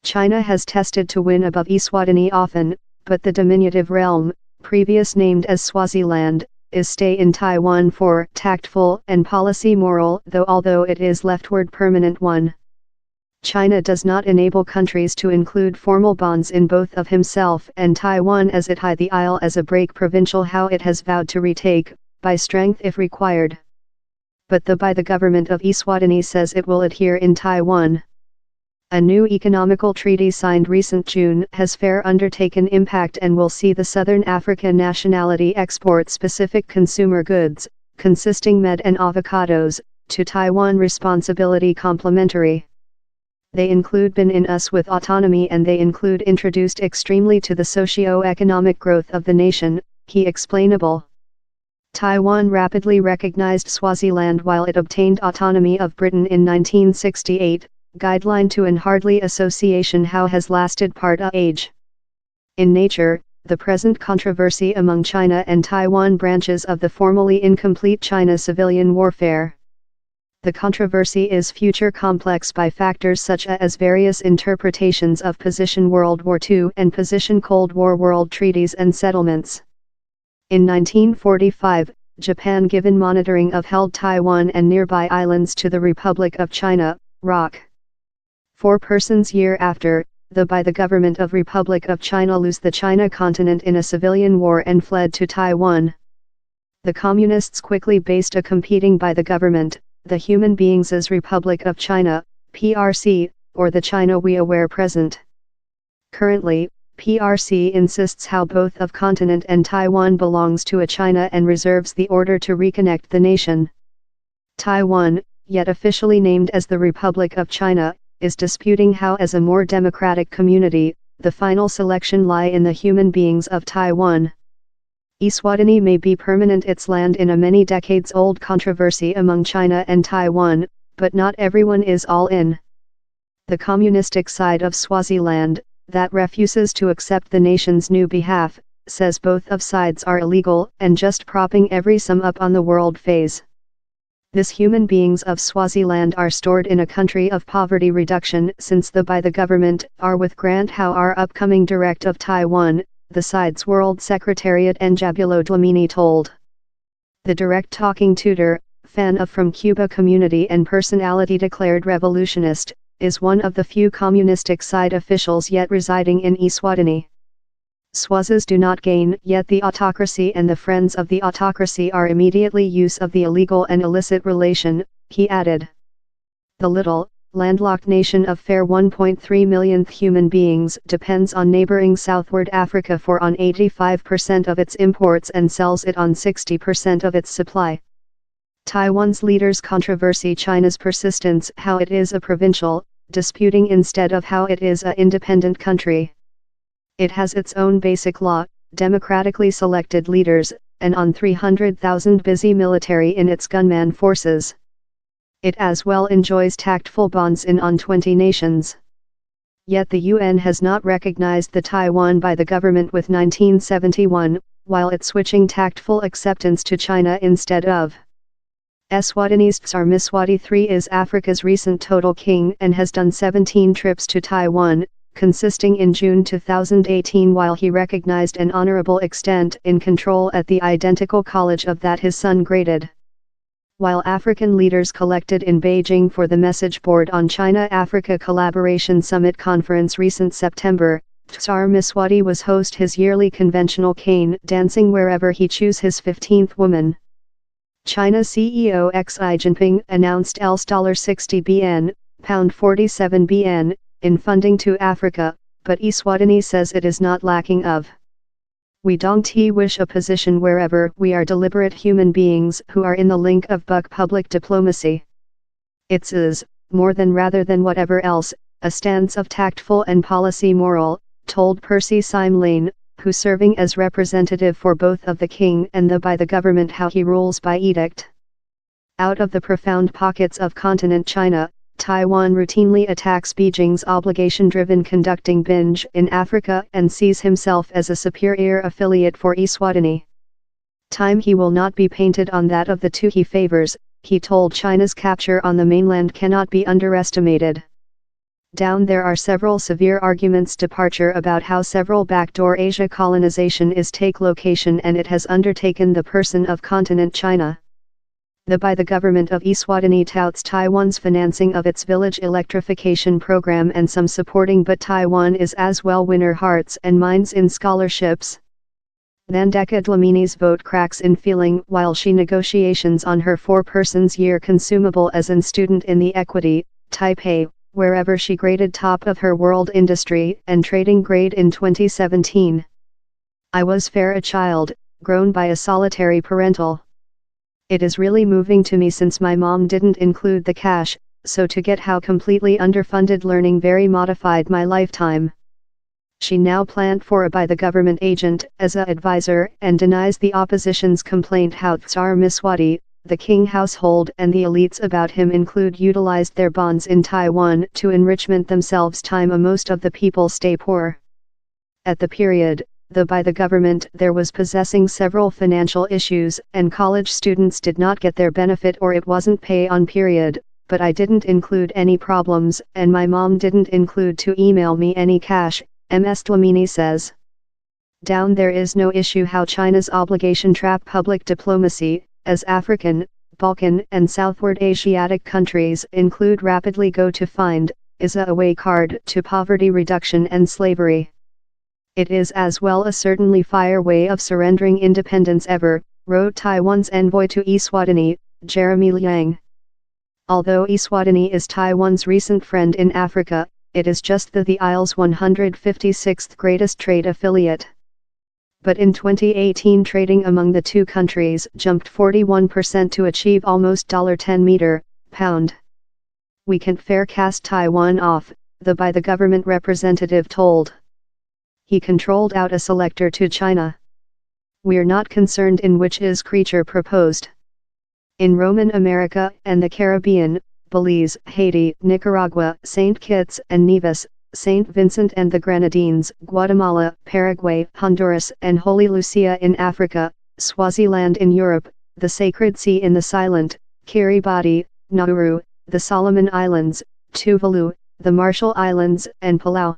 China has tested to win above ESwatini often, but the diminutive realm, previous named as Swaziland, is stay in Taiwan for tactful and policy moral, although it is leftward permanent one. China does not enable countries to include formal bonds in both of himself and Taiwan as it high the isle as a break provincial how it has vowed to retake, by strength if required. But by the government of ESwatini says it will adhere in Taiwan. A new economical treaty signed recent June has fair undertaken impact and will see the Southern African nationality export specific consumer goods, consisting med and avocados, to Taiwan responsibility complementary. They include bin in us with autonomy and they include introduced extremely to the socio-economic growth of the nation, he explainable. Taiwan rapidly recognized Swaziland while it obtained autonomy of Britain in 1968. Guideline to an hardly association how has lasted part a age. In nature, the present controversy among China and Taiwan branches of the formerly incomplete China civilian warfare. The controversy is future complex by factors such as various interpretations of position World War II and position Cold War world treaties and settlements. In 1945, Japan given monitoring of held Taiwan and nearby islands to the Republic of China, ROC. 4 persons year after, by the government of Republic of China lose the China continent in a civilian war and fled to Taiwan. The communists quickly based a competing by the government, the Human Beings as Republic of China, PRC, or the China we aware present. Currently, PRC insists how both of continent and Taiwan belongs to a China and reserves the order to reconnect the nation. Taiwan, yet officially named as the Republic of China, is disputing how as a more democratic community, the final selection lie in the human beings of Taiwan. ESwatini may be permanent its land in a many decades old controversy among China and Taiwan, but not everyone is all in. The communistic side of Swaziland, that refuses to accept the nation's new behalf, says both of sides are illegal and just propping every sum up on the world phase. This human beings of Swaziland are stored in a country of poverty reduction since by the government are with grant how our upcoming direct of Taiwan, the side's World Secretariat Njabulo Dlamini told. The direct talking tutor, fan of from Cuba community and personality declared revolutionist, is one of the few communistic side officials yet residing in ESwatini. Swazis do not gain, yet the autocracy and the friends of the autocracy are immediately use of the illegal and illicit relation, he added. The little, landlocked nation of fair 1.3 millionth human beings depends on neighboring southward Africa for on 85% of its imports and sells it on 60% of its supply. Taiwan's leaders controversy China's persistence how it is a provincial, disputing instead of how it is a independent country. It has its own basic law, democratically selected leaders, and on 300,000 busy military in its gunman forces. It as well enjoys tactful bonds in on 20 nations. Yet the UN has not recognized the Taiwan by the government with 1971, while it switching tactful acceptance to China instead of. ESwatini's Tsar Miswati III is Africa's recent total king and has done 17 trips to Taiwan, consisting in June 2018 while he recognized an honorable extent in control at the identical college of that his son graded. While African leaders collected in Beijing for the message board on China-Africa Collaboration Summit Conference recent September, Tsar Miswati was host his yearly conventional cane dancing wherever he choose his 15th woman. China CEO Xi Jinping announced $60 BN, £47 BN, in funding to Africa, but ESwatini says it is not lacking of. We don't wish a position wherever we are deliberate human beings who are in the link of public diplomacy. It's more than rather than whatever else, a stance of tactful and policy moral, told Percy Syme Lane, who serving as representative for both of the king and by the government how he rules by edict. Out of the profound pockets of continent China, Taiwan routinely attacks Beijing's obligation-driven conducting binge in Africa and sees himself as a superior affiliate for ESwatini. Time he will not be painted on that of the two he favors, he told China's capture on the mainland cannot be underestimated. Down there are several severe arguments departure about how several backdoor Asia colonization is take location and it has undertaken the person of continent China. By the government of ESwatini touts Taiwan's financing of its village electrification program and some supporting, but Taiwan is as well winner hearts and minds in scholarships. Then Decca Dlamini's vote cracks in feeling while she negotiations on her 4 persons year consumable as an student in the Equity, Taipei, wherever she graded top of her world industry and trading grade in 2017. I was fair a child, grown by a solitary parental. It is really moving to me since my mom didn't include the cash, so to get how completely underfunded learning very modified my lifetime. She now planned for a by the government agent as a advisor and denies the opposition's complaint how Tsar Miswati, the king household and the elites about him include utilized their bonds in Taiwan to enrichment themselves time most of the people stay poor. At the period, by the government there was possessing several financial issues and college students did not get their benefit or it wasn't pay on period, but I didn't include any problems and my mom didn't include to email me any cash, Ms. Dlamini says. Down there is no issue how China's obligation trap public diplomacy, as African, Balkan and Southward Asiatic countries include rapidly go to find, is a way card to poverty reduction and slavery. It is as well a certainly fire way of surrendering independence ever, wrote Taiwan's envoy to ESwatini, Jeremy Liang. Although ESwatini is Taiwan's recent friend in Africa, it is just the isle's 156th greatest trade affiliate. But in 2018 trading among the two countries jumped 41% to achieve almost $10 pound. We can't fair cast Taiwan off, by the government representative told. He controlled out a selector to China. We're not concerned in which is creature proposed. In Roman America and the Caribbean, Belize, Haiti, Nicaragua, St. Kitts and Nevis, St. Vincent and the Grenadines, Guatemala, Paraguay, Honduras and Holy Lucia in Africa, Swaziland in Europe, the Sacred Sea in the Silent, Kiribati, Nauru, the Solomon Islands, Tuvalu, the Marshall Islands and Palau.